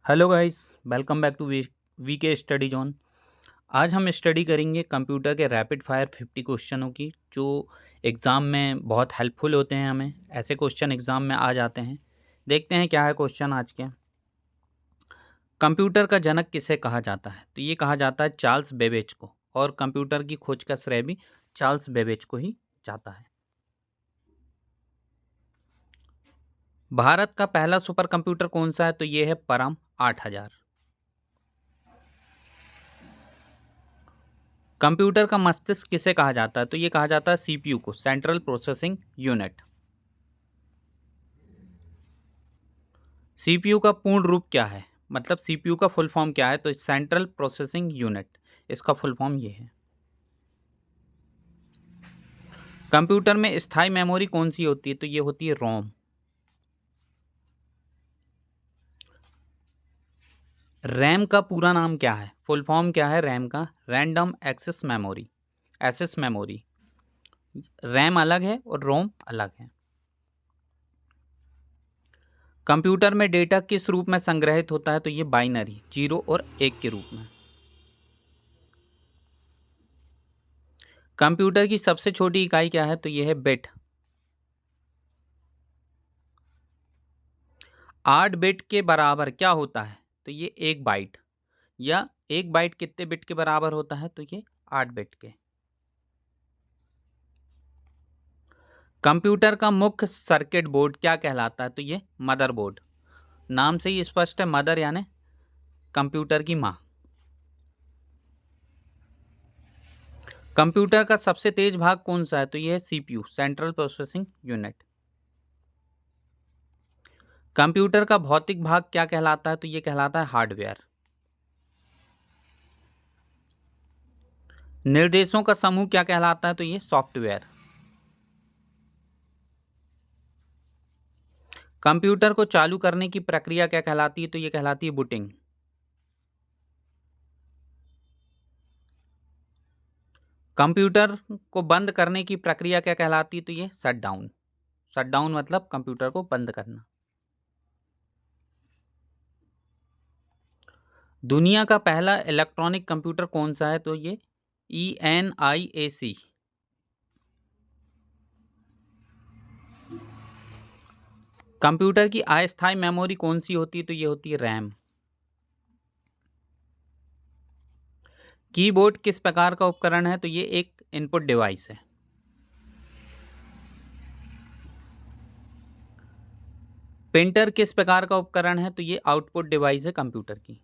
Hello guys, welcome back to V K study zone. आज हम study करेंगे computer के रैपिड फायर 50 क्वेश्चनों की, जो एग्ज़ाम में बहुत हेल्पफुल होते हैं। हमें ऐसे क्वेश्चन एग्ज़ाम में आ जाते हैं। देखते हैं क्या है क्वेश्चन आज के। कंप्यूटर का जनक किसे कहा जाता है? तो ये कहा जाता है चार्ल्स बेबेज को, और कंप्यूटर की खोज का श्रेय भी चार्ल्स बेबेज को ही जाता है। भारत का पहला सुपर कंप्यूटर कौन सा है? तो ये है परम 8000। कंप्यूटर का मस्तिष्क किसे कहा जाता है? तो ये कहा जाता है सीपीयू को, सेंट्रल प्रोसेसिंग यूनिट। सीपीयू का पूर्ण रूप क्या है? मतलब सीपीयू का फुल फॉर्म क्या है? तो सेंट्रल प्रोसेसिंग यूनिट, इसका फुल फॉर्म ये है। कंप्यूटर में स्थायी मेमोरी कौन सी होती है? तो ये होती है रोम। रैम का पूरा नाम क्या है? फुल फॉर्म क्या है रैम का? Random access memory, SS memory. RAM अलग है और रोम अलग है। कंप्यूटर में डेटा किस रूप में संग्रहित होता है? तो ये बाइनरी, 0 और 1 के रूप में। कंप्यूटर की सबसे छोटी इकाई क्या है? तो यह है बिट। 8 बिट के बराबर क्या होता है? तो ये 1 बाइट। या 1 बाइट कितने बिट के बराबर होता है? तो ये 8 बिट के। कंप्यूटर का मुख्य सर्किट बोर्ड क्या कहलाता है? तो ये मदरबोर्ड। नाम से ही स्पष्ट है, मदर यानी कंप्यूटर की माँ। कंप्यूटर का सबसे तेज भाग कौन सा है? तो ये है CPU, central processing unit. Computer का भौतिक भाग क्या कहलाता है? तो ये कहलाता है हार्डवेयर। निर्देशों का समूह क्या कहलाता है? तो ये सॉफ्टवेयर। कंप्यूटर को चालू करने की प्रक्रिया क्या कहलाती है? तो ये कहलाती है बूटिंग। कंप्यूटर को बंद करने की प्रक्रिया क्या कहलाती है? तो ये शट डाउन। शट डाउन मतलब कंप्यूटर को बंद करना। दुनिया का पहला इलेक्ट्रॉनिक कंप्यूटर कौन सा है? तो ये ENIAC। कंप्यूटर की अस्थायी मेमोरी कौन सी होती है? तो ये होती है रैम। कीबोर्ड किस प्रकार का उपकरण है? तो ये एक इनपुट डिवाइस है। प्रिंटर किस प्रकार का उपकरण है? तो ये आउटपुट डिवाइस है कंप्यूटर की।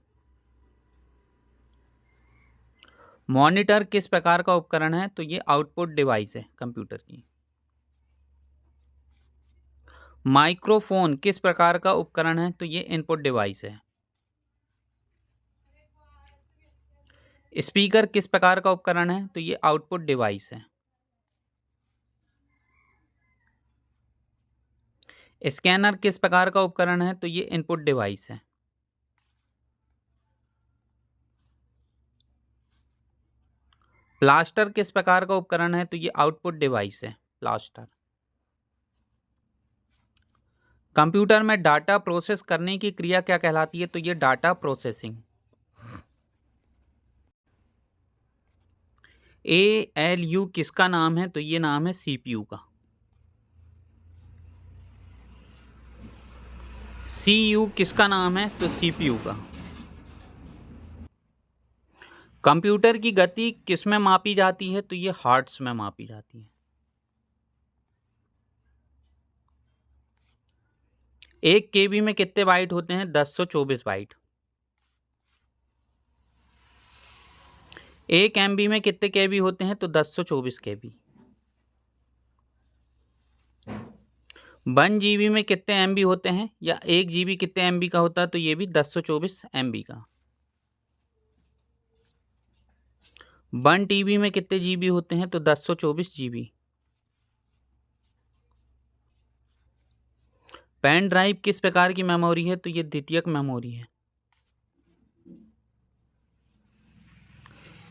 मॉनिटर किस प्रकार का उपकरण है? तो ये आउटपुट डिवाइस है कंप्यूटर की। माइक्रोफोन किस प्रकार का उपकरण है? तो ये इनपुट डिवाइस है। स्पीकर किस प्रकार का उपकरण है? तो ये आउटपुट डिवाइस है। स्कैनर किस प्रकार का उपकरण है? तो ये इनपुट डिवाइस है। प्लास्टर किस प्रकार का उपकरण है? तो ये आउटपुट डिवाइस है, प्लास्टर। कंप्यूटर में डाटा प्रोसेस करने की क्रिया क्या कहलाती है? तो ये डाटा प्रोसेसिंग। ALU किसका नाम है? तो ये नाम है CPU का। CU किसका नाम है? तो CPU का। कंप्यूटर की गति किस में मापी जाती है? तो ये हर्ट्ज में मापी जाती है। 1 KB में कितने बाइट होते हैं? 1024 बाइट। 1 MB में कितने KB होते हैं? तो 1024 KB। 1 GB में कितने MB होते हैं? या 1 GB कितने MB का होता है? तो ये भी 1024 MB का। 1 TB में कितने GB होते हैं? तो 1024 GB। पेन ड्राइव किस प्रकार की मेमोरी है? तो ये द्वितीयक मेमोरी है।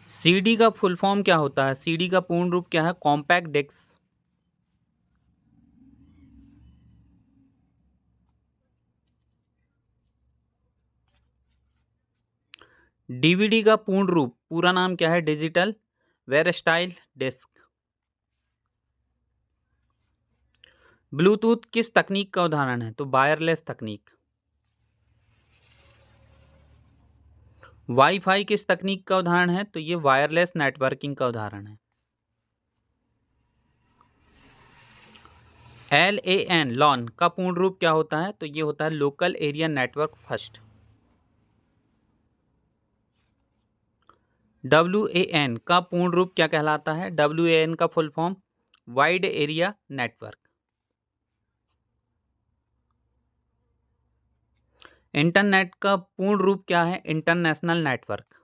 CD का फुल फॉर्म क्या होता है? CD का पूर्ण रूप क्या है? Compact disc. डीवीडी का पूर्ण रूप, पूरा नाम क्या है? Digital वेरस्टाइल disc. ब्लूटूथ किस तकनीक का उदाहरण है? तो वायरलेस तकनीक। वाईफाई किस तकनीक का उदाहरण है? तो ये वायरलेस नेटवर्किंग का उदाहरण है। LAN लॉन का पूर्ण रूप क्या होता है? तो ये होता है local area network first. WAN का पूर्ण रूप क्या कहलाता है? WAN का full form wide area network. Internet का पूर्ण रूप क्या है? International network.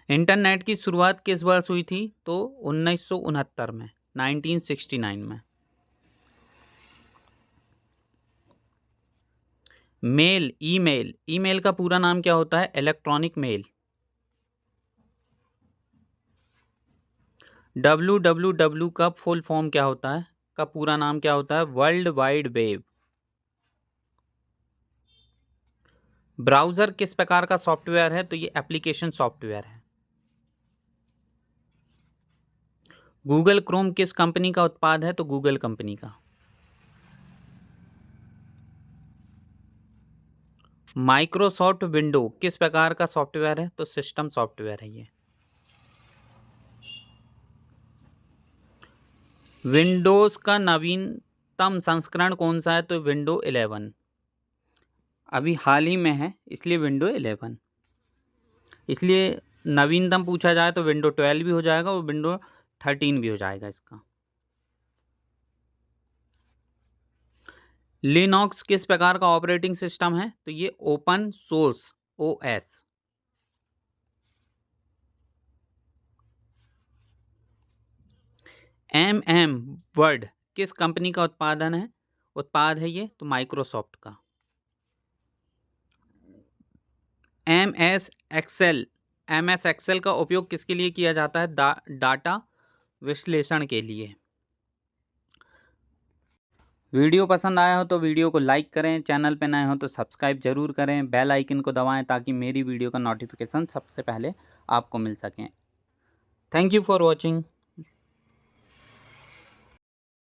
इंटरनेट की शुरुआत किस वर्ष हुई थी? तो 1969 में, 1969 में। मेल, ईमेल, ईमेल का पूरा नाम क्या होता है? Electronic mail. www का फुल फॉर्म क्या होता है? का पूरा नाम क्या होता है? World wide web. ब्राउजर किस प्रकार का सॉफ्टवेयर है? तो ये एप्लीकेशन सॉफ्टवेयर है। गूगल क्रोम किस कंपनी का उत्पाद है? तो गूगल कंपनी का। माइक्रोसॉफ्ट विंडो किस प्रकार का सॉफ्टवेयर है? तो सिस्टम सॉफ्टवेयर है ये। विंडोज का नवीनतम संस्करण कौन सा है? तो विंडो 11 अभी हाल ही में है, इसलिए विंडो 11। इसलिए नवीनतम पूछा जाए तो विंडो 12 भी हो जाएगा और विंडो 13 भी हो जाएगा इसका। लिनक्स किस प्रकार का ऑपरेटिंग सिस्टम है? तो ये ओपन सोर्स OS। वर्ड किस कंपनी का उत्पाद है ये? तो माइक्रोसॉफ्ट का। MS एक्सेल का उपयोग किसके लिए किया जाता है? डाटा विश्लेषण के लिए। वीडियो पसंद आया हो तो वीडियो को लाइक करें, चैनल पे नए हो तो सब्सक्राइब जरूर करें, बेल आइकन को दबाएं ताकि मेरी वीडियो का नोटिफिकेशन सबसे पहले आपको मिल सकें। Thank you for watching.